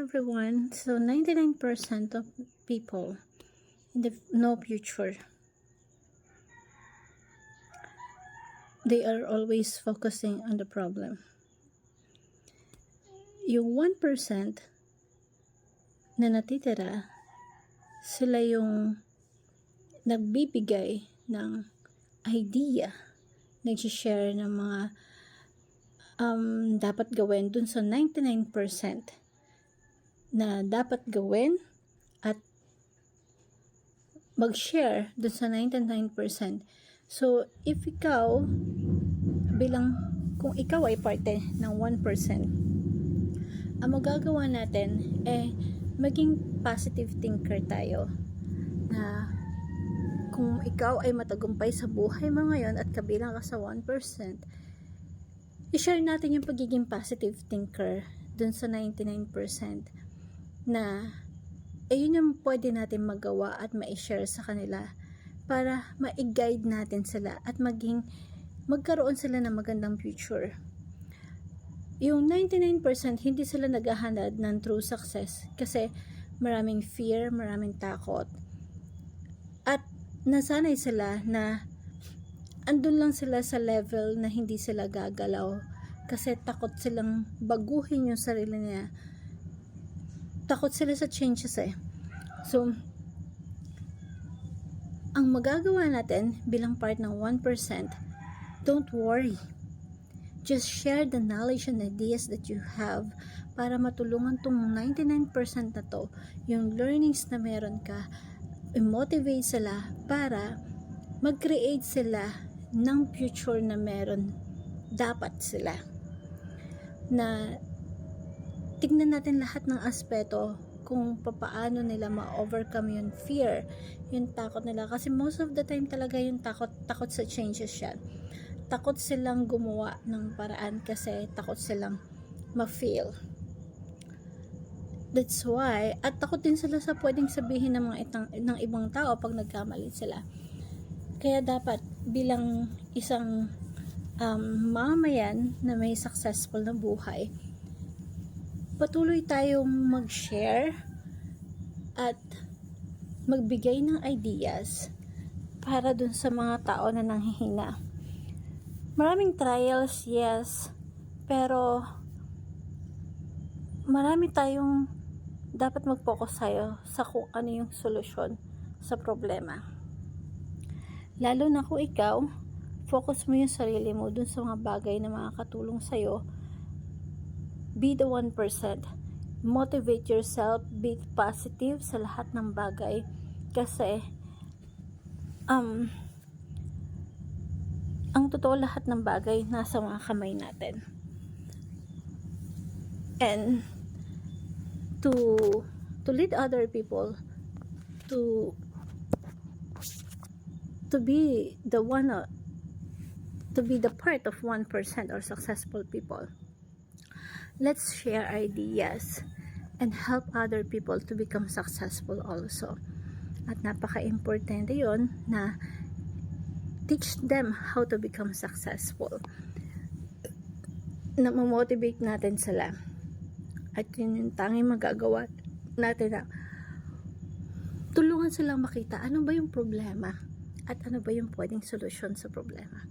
Everyone, so 99% of people in the no future, they are always focusing on the problem. Yung 1% na natitira, sila yung nagbibigay ng idea, nag-share ng mga dapat gawin dun sa 99% na dapat gawin at mag-share dun sa 99%. So, if ikaw, kung ikaw ay parte ng 1%, ang magagawa natin maging positive thinker tayo, na kung ikaw ay matagumpay sa buhay mo ngayon at kabilang ka sa 1%, i-share natin yung pagiging positive thinker dun sa 99%, na yun yung pwede natin magawa at ma-share sa kanila para ma-guide natin sila at magkaroon sila ng magandang future. Yung 99%, hindi sila naghahanad ng true success kasi maraming fear, maraming takot, at nasanay sila na andun lang sila sa level na hindi sila gagalaw kasi takot silang baguhin yung sarili niya. Takot sila sa changes So, ang magagawa natin bilang part ng 1%, don't worry. Just share the knowledge and ideas that you have para matulungan tong 99% na to, yung learnings na meron ka, i-motivate sila para mag-create sila ng future na meron dapat sila. Na tignan natin lahat ng aspeto kung papaano nila ma-overcome yung fear, yung takot nila. Kasi most of the time talaga yung takot sa changes yan. Takot silang gumawa ng paraan kasi takot silang ma-fail. That's why, at takot din sila sa pwedeng sabihin ng ibang tao pag nagkamali sila. Kaya dapat bilang isang mamayan na may successful na buhay, patuloy tayong mag-share at magbigay ng ideas para dun sa mga tao na nanghihina. Maraming trials, yes, pero marami tayong dapat mag-focus tayo sa kung ano yung solusyon sa problema. Lalo na kung ikaw, focus mo yung sarili mo dun sa mga bagay na makakatulong sa'yo. Be the 1%. Motivate yourself. Be positive sa lahat ng bagay. Kasi, ang totoo, lahat ng bagay nasa mga kamay natin. And, to lead other people to be the part of 1% or successful people. Let's share ideas and help other people to become successful also. At napaka-importante yon na teach them how to become successful. Na ma-motivate natin sila. At yun yung tanging magagawa natin, na tulungan silang makita ano ba yung problema at ano ba yung pwedeng solusyon sa problema.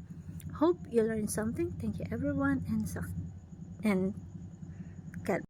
Hope you learned something. Thank you everyone, and